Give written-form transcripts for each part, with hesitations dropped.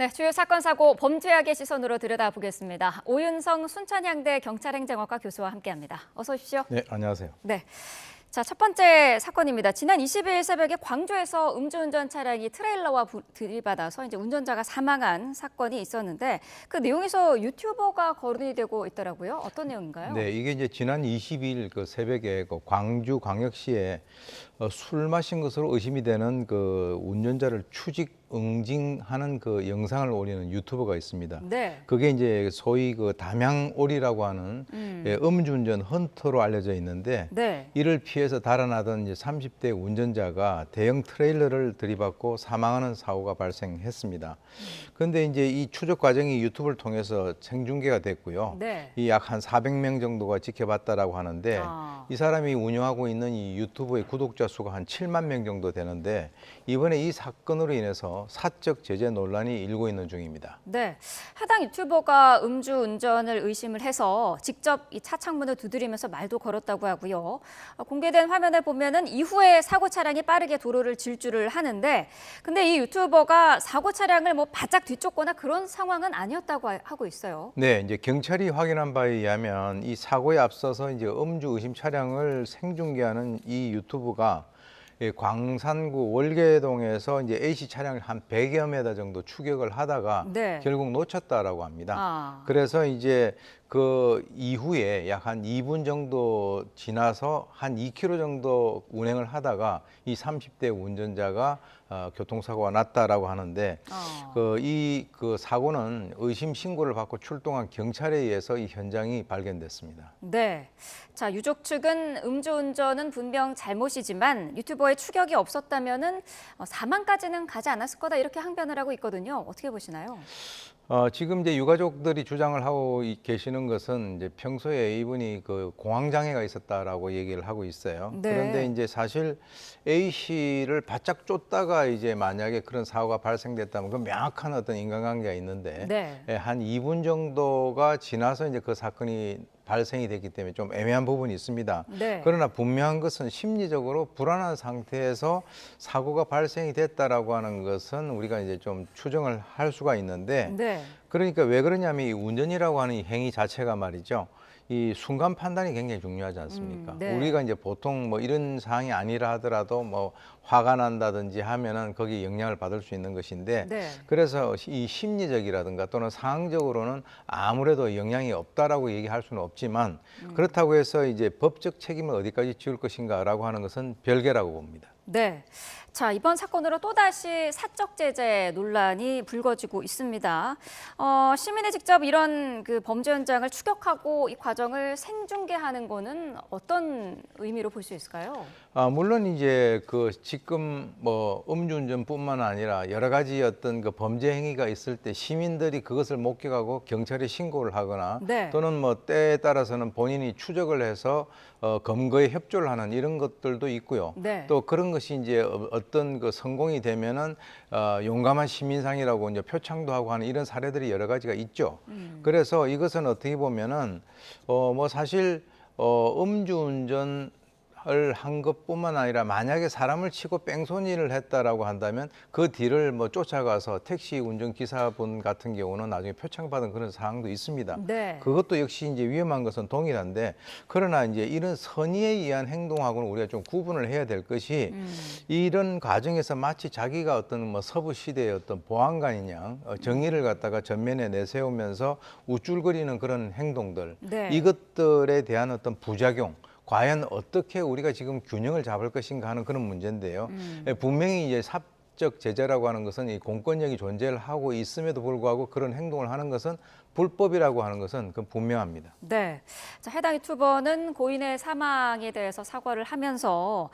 네, 주요 사건 사고 범죄학의 시선으로 들여다보겠습니다. 오윤성 순천향대 경찰행정학과 교수와 함께합니다. 어서 오십시오. 네, 안녕하세요. 네. 자, 첫 번째 사건입니다. 지난 22일 새벽에 광주에서 음주운전 차량이 트레일러와 들이받아서 이제 운전자가 사망한 사건이 있었는데 그 내용에서 유튜버가 거론이 되고 있더라고요. 어떤 내용인가요? 네, 이게 이제 지난 22일 그 새벽에 그 광주 광역시에 술 마신 것으로 의심이 되는 그 운전자를 추직 응징하는 그 영상을 올리는 유튜버가 있습니다. 네. 그게 이제 소위 그 담양오리라고 하는 음주운전 헌터로 알려져 있는데 네. 이를 피해서 달아나던 이제 30대 운전자가 대형 트레일러를 들이받고 사망하는 사고가 발생했습니다. 그런데 이제 이 추적 과정이 유튜브를 통해서 생중계가 됐고요. 네. 이 약 한 400명 정도가 지켜봤다라고 하는데 이 사람이 운영하고 있는 이 유튜브의 구독자 수가 한 7만 명 정도 되는데 이번에 이 사건으로 인해서 사적 제재 논란이 일고 있는 중입니다. 네, 해당 유튜버가 음주운전을 의심을 해서 직접 이 차 창문을 두드리면서 말도 걸었다고 하고요. 공개된 화면에 보면은 이후에 사고 차량이 빠르게 도로를 질주를 하는데, 근데 이 유튜버가 사고 차량을 뭐 바짝 뒤쫓거나 그런 상황은 아니었다고 하고 있어요. 네, 이제 경찰이 확인한 바에 의하면 이 사고에 앞서서 이제 음주 의심 차량을 생중계하는 이 유튜브가 광산구 월계동에서 이제 A씨 차량을 한 100여 미터 정도 추격을 하다가 네. 결국 놓쳤다라고 합니다. 아. 그래서 이제 그 이후에 약 한 2분 정도 지나서 한 2km 정도 운행을 하다가 이 30대 운전자가 교통사고가 났다라고 하는데 그 사고는 의심 신고를 받고 출동한 경찰에 의해서 이 현장이 발견됐습니다. 네. 자, 유족 측은 음주운전은 분명 잘못이지만 유튜버의 추격이 없었다면은 사망까지는 가지 않았을 거다 이렇게 항변을 하고 있거든요. 어떻게 보시나요? 지금 이제 유가족들이 주장을 하고 계시는 것은 이제 평소에 이분이 그 공황장애가 있었다라고 얘기를 하고 있어요. 네. 그런데 이제 사실 A 씨를 바짝 쫓다가 이제 만약에 그런 사고가 발생됐다면 그 명확한 어떤 인간관계가 있는데 네. 한 2분 정도가 지나서 이제 그 사건이 발생이 됐기 때문에 좀 애매한 부분이 있습니다. 네. 그러나 분명한 것은 심리적으로 불안한 상태에서 사고가 발생이 됐다라고 하는 것은 우리가 이제 좀 추정을 할 수가 있는데 네. 그러니까 왜 그러냐면 이 운전이라고 하는 이 행위 자체가 말이죠. 이 순간 판단이 굉장히 중요하지 않습니까? 네. 우리가 이제 보통 뭐 이런 상황이 아니라 하더라도 뭐 화가 난다든지 하면은 거기에 영향을 받을 수 있는 것인데 네. 그래서 이 심리적이라든가 또는 상황적으로는 아무래도 영향이 없다라고 얘기할 수는 없지만 그렇다고 해서 이제 법적 책임을 어디까지 지울 것인가라고 하는 것은 별개라고 봅니다. 네. 자, 이번 사건으로 또다시 사적 제재 논란이 불거지고 있습니다. 시민이 직접 이런 그 범죄 현장을 추격하고 이 과정을 생중계하는 거는 어떤 의미로 볼 수 있을까요? 물론 이제 그 지금 뭐 음주운전뿐만 아니라 여러 가지 어떤 그 범죄 행위가 있을 때 시민들이 그것을 목격하고 경찰에 신고를 하거나 네. 또는 뭐 때에 따라서는 본인이 추적을 해서 검거에 협조를 하는 이런 것들도 있고요. 네. 또 그런 것이 이제 어떤 그 성공이 되면은 용감한 시민상이라고 이제 표창도 하고 하는 이런 사례들이 여러 가지가 있죠. 그래서 이것은 어떻게 보면은 뭐 사실 음주운전 을 한 것뿐만 아니라 만약에 사람을 치고 뺑소니를 했다라고 한다면 그 뒤를 뭐 쫓아가서 택시 운전기사분 같은 경우는 나중에 표창받은 그런 사항도 있습니다. 네. 그것도 역시 이제 위험한 것은 동일한데 그러나 이제 이런 선의에 의한 행동하고는 우리가 좀 구분을 해야 될 것이 이런 과정에서 마치 자기가 어떤 뭐 서부 시대의 어떤 보안관이냐 정의를 갖다가 전면에 내세우면서 우쭐거리는 그런 행동들 네. 이것들에 대한 어떤 부작용 과연 어떻게 우리가 지금 균형을 잡을 것인가 하는 그런 문제인데요. 분명히 이제 사적 제재라고 하는 것은 이 공권력이 존재를 하고 있음에도 불구하고 그런 행동을 하는 것은 불법이라고 하는 것은 그건 분명합니다. 네. 자, 해당 유튜버는 고인의 사망에 대해서 사과를 하면서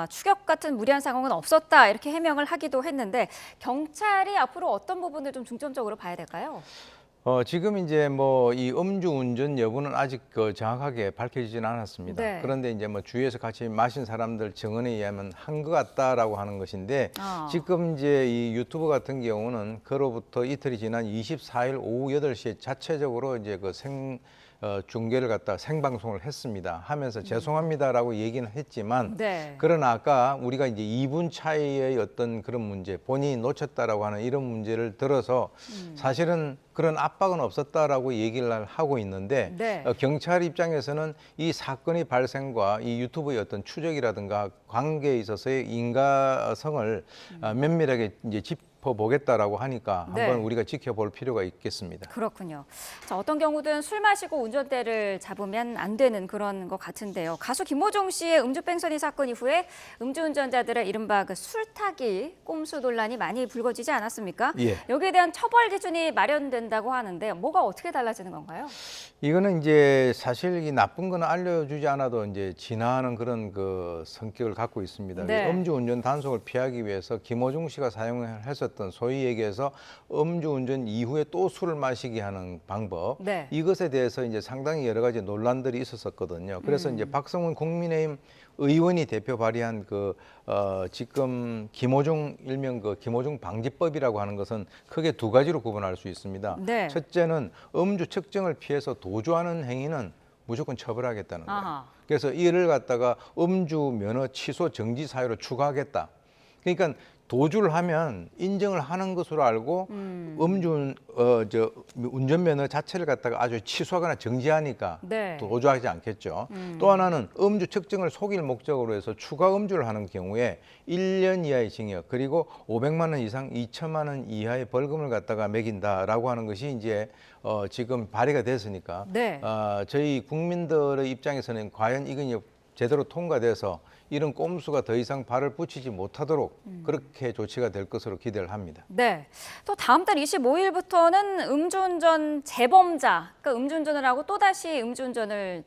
추격 같은 무리한 상황은 없었다 이렇게 해명을 하기도 했는데 경찰이 앞으로 어떤 부분을 좀 중점적으로 봐야 될까요? 지금 이제 뭐 이 음주운전 여부는 아직 정확하게 밝혀지지는 않았습니다. 네. 그런데 이제 뭐 주위에서 같이 마신 사람들 증언에 의하면 한 것 같다라고 하는 것인데 지금 이제 이 유튜브 같은 경우는 그로부터 이틀이 지난 24일 오후 8시에 자체적으로 이제 중계를 갖다 생방송을 했습니다. 하면서 죄송합니다라고 얘기는 했지만 네. 그러나 아까 우리가 이제 2분 차이의 어떤 그런 문제, 본인이 놓쳤다라고 하는 이런 문제를 들어서 사실은 그런 압박은 없었다라고 얘기를 하고 있는데 네. 경찰 입장에서는 이 사건의 발생과 이 유튜브의 어떤 추적이라든가 관계에 있어서의 인과성을 면밀하게 이제 짚어보겠다라고 하니까 네. 한번 우리가 지켜볼 필요가 있겠습니다. 그렇군요. 자, 어떤 경우든 술 마시고 운전대를 잡으면 안 되는 그런 것 같은데요. 가수 김호중 씨의 음주뺑소니 사건 이후에 음주운전자들의 이른바 그 술타기 꼼수 논란이 많이 불거지지 않았습니까? 예. 여기에 대한 처벌 기준이 마련된다고 하는데 뭐가 어떻게 달라지는 건가요? 이거는 이제 사실 이 나쁜 거는 알려주지 않아도 이제 진화하는 그런 그 성격을 갖고 있습니다. 네. 음주운전 단속을 피하기 위해서 김호중 씨가 사용했었던 소위 얘기해서 음주운전 이후에 또 술을 마시게 하는 방법 네. 이것에 대해서 이제 상당히 여러 가지 논란들이 있었었거든요. 그래서 이제 박성훈 국민의힘 의원이 대표 발의한 지금 김호중 일명 그 김호중 방지법이라고 하는 것은 크게 두 가지로 구분할 수 있습니다. 네. 첫째는 음주 측정을 피해서 도주하는 행위는 무조건 처벌하겠다는 거예요. 아하. 그래서 이를 갖다가 음주 면허 취소 정지 사유로 추가하겠다. 그러니까 도주를 하면 인정을 하는 것으로 알고 운전면허 자체를 갖다가 아주 취소하거나 정지하니까 네. 도주하지 않겠죠. 또 하나는 음주 측정을 속일 목적으로 해서 추가 음주를 하는 경우에 1년 이하의 징역 그리고 500만 원 이상 2천만 원 이하의 벌금을 갖다가 매긴다라고 하는 것이 이제 지금 발의가 됐으니까 네. 저희 국민들의 입장에서는 과연 이건 제대로 통과돼서 이런 꼼수가 더 이상 발을 붙이지 못하도록 그렇게 조치가 될 것으로 기대를 합니다. 네. 또 다음 달 25일부터는 음주운전 재범자, 그러니까 음주운전을 하고 또다시 음주운전을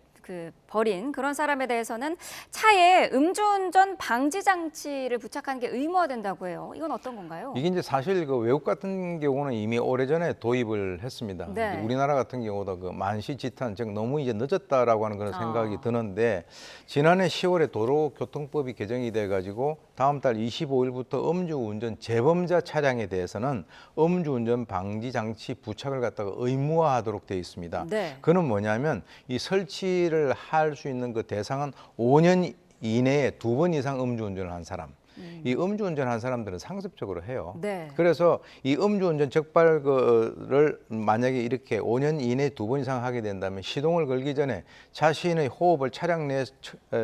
벌인 그런 사람에 대해서는 차에 음주운전 방지 장치를 부착하는 게 의무화된다고 해요. 이건 어떤 건가요? 이게 이제 사실 그 외국 같은 경우는 이미 오래전에 도입을 했습니다. 네. 우리나라 같은 경우도 그 만시지탄, 즉 너무 이제 늦었다라고 하는 그런 생각이 드는데 지난해 10월에 도로교통법이 개정이 돼가지고 다음 달 25일부터 음주운전 재범자 차량에 대해서는 음주운전 방지 장치 부착을 갖다가 의무화하도록 되어 있습니다. 네. 그는 뭐냐면 이 설치를 할 수 있는 그 대상은 5년 이내에 2번 이상 음주운전을 한 사람. 이 음주운전 한 사람들은 상습적으로 해요. 네. 그래서 이 음주운전 적발을 만약에 이렇게 5년 이내에 2번 이상 하게 된다면 시동을 걸기 전에 자신의 호흡을 차량 내에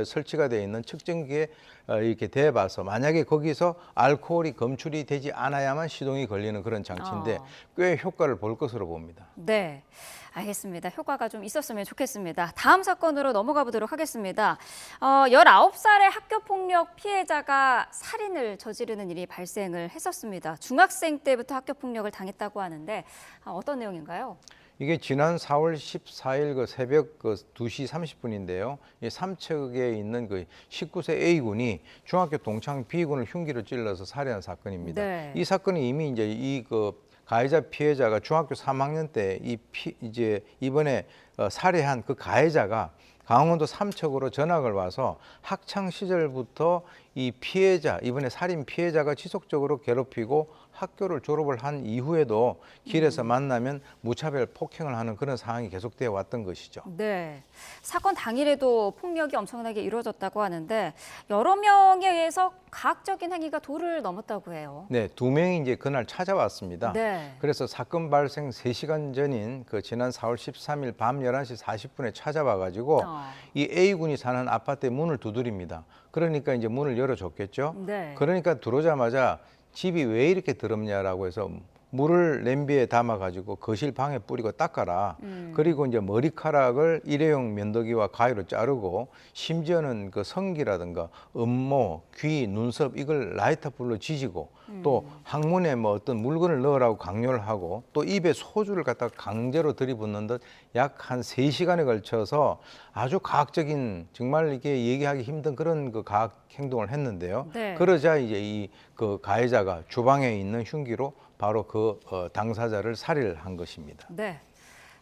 설치가 되어 있는 측정기에 이렇게 대봐서 만약에 거기서 알코올이 검출이 되지 않아야만 시동이 걸리는 그런 장치인데 꽤 효과를 볼 것으로 봅니다. 네. 알겠습니다. 효과가 좀 있었으면 좋겠습니다. 다음 사건으로 넘어가 보도록 하겠습니다. 19살의 학교폭력 피해자가 살인을 저지르는 일이 발생을 했었습니다. 중학생 때부터 학교폭력을 당했다고 하는데 어떤 내용인가요? 이게 지난 4월 14일 그 새벽 2시 30분인데요. 이 삼척에 있는 그 19세 A군이 중학교 동창 B군을 흉기로 찔러서 살해한 사건입니다. 네. 이 사건이 이미 이제 가해자 피해자가 중학교 3학년 때 이제 이번에 살해한 그 가해자가 강원도 삼척으로 전학을 와서 학창 시절부터 이 피해자, 이번에 살인 피해자가 지속적으로 괴롭히고 학교를 졸업을 한 이후에도 길에서 만나면 무차별 폭행을 하는 그런 상황이 계속되어 왔던 것이죠. 네. 사건 당일에도 폭력이 엄청나게 이루어졌다고 하는데 여러 명에 의해서 가학적인 행위가 도를 넘었다고 해요. 네, 2명이 이제 그날 찾아왔습니다. 네. 그래서 사건 발생 3시간 전인 지난 4월 13일 밤 11시 40분에 찾아와-가지고 이 A군이 사는 아파트의 문을 두드립니다. 그러니까 이제 문을 열어줬겠죠. 네. 그러니까 들어오자마자 집이 왜 이렇게 더럽냐라고 해서 물을 냄비에 담아가지고 거실 방에 뿌리고 닦아라. 그리고 이제 머리카락을 일회용 면도기와 가위로 자르고 심지어는 그 성기라든가 음모, 귀, 눈썹 이걸 라이터 불로 지지고 또 항문에 뭐 어떤 물건을 넣으라고 강요를 하고 또 입에 소주를 갖다가 강제로 들이붓는 듯 약 한 3시간에 걸쳐서 아주 가학적인 정말 이게 얘기하기 힘든 그런 그 가학 행동을 했는데요. 네. 그러자 이제 그 가해자가 주방에 있는 흉기로 바로 당사자를 살해를 한 것입니다. 네.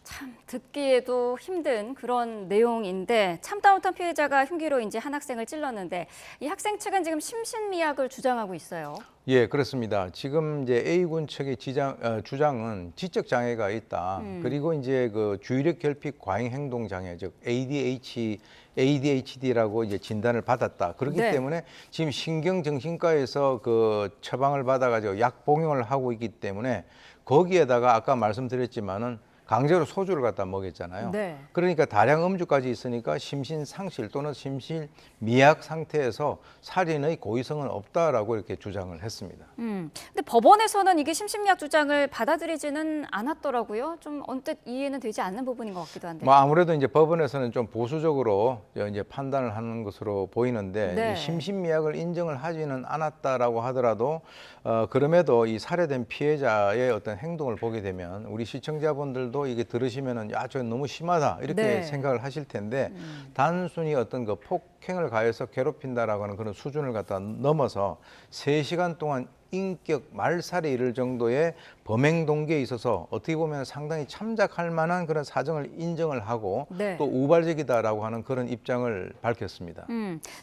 참 듣기에도 힘든 그런 내용인데 참다 못한 피해자가 흉기로 이제 한 학생을 찔렀는데 이 학생 측은 지금 심신미약을 주장하고 있어요. 예, 그렇습니다. 지금 이제 A군 측의 주장은 지적 장애가 있다. 그리고 이제 그 주의력 결핍 과잉 행동 장애, 즉 ADHD라고 이제 진단을 받았다. 그렇기 네. 때문에 지금 신경정신과에서 그 처방을 받아가지고 약 복용을 하고 있기 때문에 거기에다가 아까 말씀드렸지만은 강제로 소주를 갖다 먹였잖아요. 네. 그러니까 다량 음주까지 있으니까 심신 상실 또는 심신 미약 상태에서 살인의 고의성은 없다라고 이렇게 주장을 했습니다. 근데 법원에서는 이게 심신미약 주장을 받아들이지는 않았더라고요. 좀 언뜻 이해는 되지 않는 부분인 것 같기도 한데. 뭐 아무래도 이제 법원에서는 좀 보수적으로 이제 판단을 하는 것으로 보이는데 네. 이 심신미약을 인정을 하지는 않았다라고 하더라도 그럼에도 이 살해된 피해자의 어떤 행동을 보게 되면 우리 시청자분들도 이게 들으시면은 야, 저 너무 심하다 이렇게 네. 생각을 하실 텐데 단순히 어떤 그 폭행을 가해서 괴롭힌다라고 하는 그런 수준을 갖다 넘어서 3시간 동안 인격 말살에 이를 정도의 범행 동기에 있어서 어떻게 보면 상당히 참작할 만한 그런 사정을 인정을 하고 네. 또 우발적이다라고 하는 그런 입장을 밝혔습니다.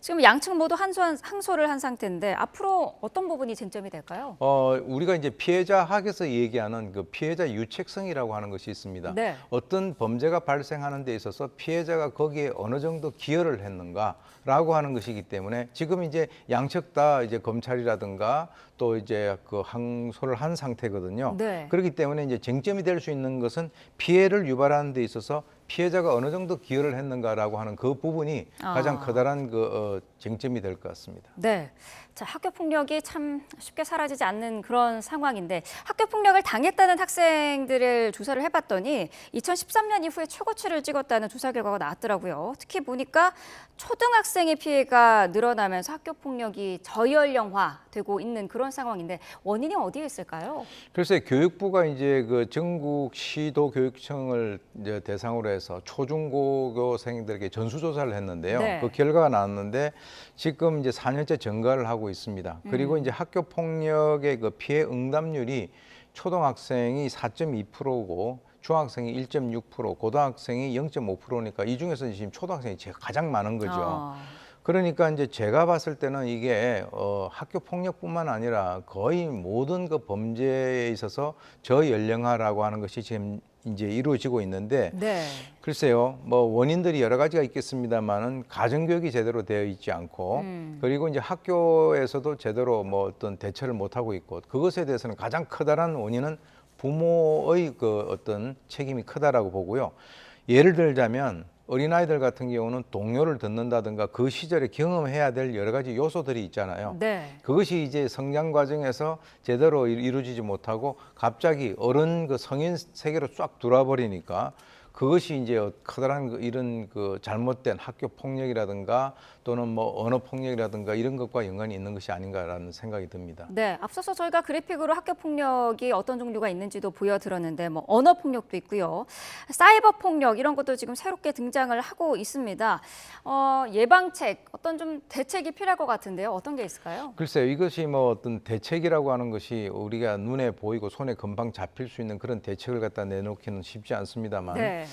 지금 양측 모두 항소를 한 상태인데 앞으로 어떤 부분이 쟁점이 될까요? 우리가 이제 피해자 학에서 얘기하는 그 피해자 유책성이라고 하는 것이 있습니다. 네. 어떤 범죄가 발생하는 데 있어서 피해자가 거기에 어느 정도 기여를 했는가라고 하는 것이기 때문에 지금 이제 양측 다 이제 검찰이라든가 또 이제 그 항소를 한 상태거든요. 네. 그렇기 때문에 이제 쟁점이 될 수 있는 것은 피해를 유발하는 데 있어서 피해자가 어느 정도 기여를 했는가라고 하는 그 부분이 가장 커다란 그 쟁점이 될 것 같습니다. 네. 자, 학교 폭력이 참 쉽게 사라지지 않는 그런 상황인데 학교 폭력을 당했다는 학생들을 조사를 해봤더니 2013년 이후에 최고치를 찍었다는 조사 결과가 나왔더라고요. 특히 보니까 초등학생의 피해가 늘어나면서 학교 폭력이 저연령화되고 있는 그런 상황인데 원인이 어디에 있을까요? 글쎄 교육부가 이제 그 전국 시도 교육청을 이제 대상으로 해서 초중고교생들에게 전수조사를 했는데요. 네. 그 결과가 나왔는데 지금 이제 4년째 증가를 하고 있습니다. 그리고 이제 학교 폭력의 그 피해 응답률이 초등학생이 4.2%고 중학생이 1.6%, 고등학생이 0.5%니까 이 중에서 지금 초등학생이 제가 가장 많은 거죠. 그러니까 이제 제가 봤을 때는 이게 학교 폭력뿐만 아니라 거의 모든 그 범죄에 있어서 저연령화라고 하는 것이 지금 이제 이루어지고 있는데 네. 글쎄요, 뭐 원인들이 여러 가지가 있겠습니다만은 가정교육이 제대로 되어 있지 않고 그리고 이제 학교에서도 제대로 뭐 어떤 대처를 못 하고 있고 그것에 대해서는 가장 커다란 원인은 부모의 그 어떤 책임이 크다라고 보고요. 예를 들자면 어린아이들 같은 경우는 동요를 듣는다든가 그 시절에 경험해야 될 여러 가지 요소들이 있잖아요. 네. 그것이 이제 성장 과정에서 제대로 이루어지지 못하고 갑자기 어른 그 성인 세계로 쫙 들어와버리니까 그것이 이제 커다란 이런 그 잘못된 학교 폭력이라든가 또는 뭐 언어 폭력이라든가 이런 것과 연관이 있는 것이 아닌가라는 생각이 듭니다. 네, 앞서서 저희가 그래픽으로 학교 폭력이 어떤 종류가 있는지도 보여드렸는데 뭐 언어 폭력도 있고요. 사이버 폭력 이런 것도 지금 새롭게 등장을 하고 있습니다. 예방책, 어떤 좀 대책이 필요할 것 같은데요. 어떤 게 있을까요? 글쎄요, 이것이 뭐 어떤 대책이라고 하는 것이 우리가 눈에 보이고 손에 금방 잡힐 수 있는 그런 대책을 갖다 내놓기는 쉽지 않습니다만 네.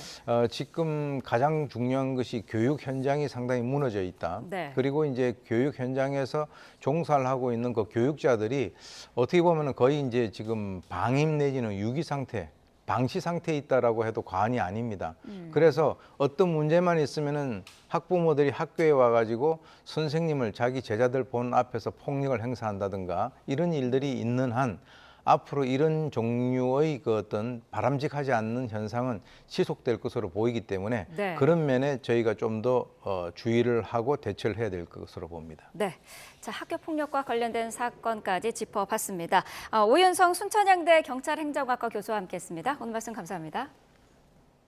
지금 가장 중요한 것이 교육 현장이 상당히 무너져 있다. 네. 그리고 이제 교육 현장에서 종사를 하고 있는 그 교육자들이 어떻게 보면 거의 이제 지금 방임 내지는 유기 상태, 방치 상태에 있다라고 해도 과언이 아닙니다. 그래서 어떤 문제만 있으면은 학부모들이 학교에 와가지고 선생님을 자기 제자들 보는 앞에서 폭력을 행사한다든가 이런 일들이 있는 한 앞으로 이런 종류의 그 어떤 바람직하지 않는 현상은 지속될 것으로 보이기 때문에 네. 그런 면에 저희가 좀 더 주의를 하고 대처를 해야 될 것으로 봅니다. 네. 자, 학교 폭력과 관련된 사건까지 짚어봤습니다. 오윤성 순천향대 경찰행정학과 교수와 함께했습니다. 오늘 말씀 감사합니다.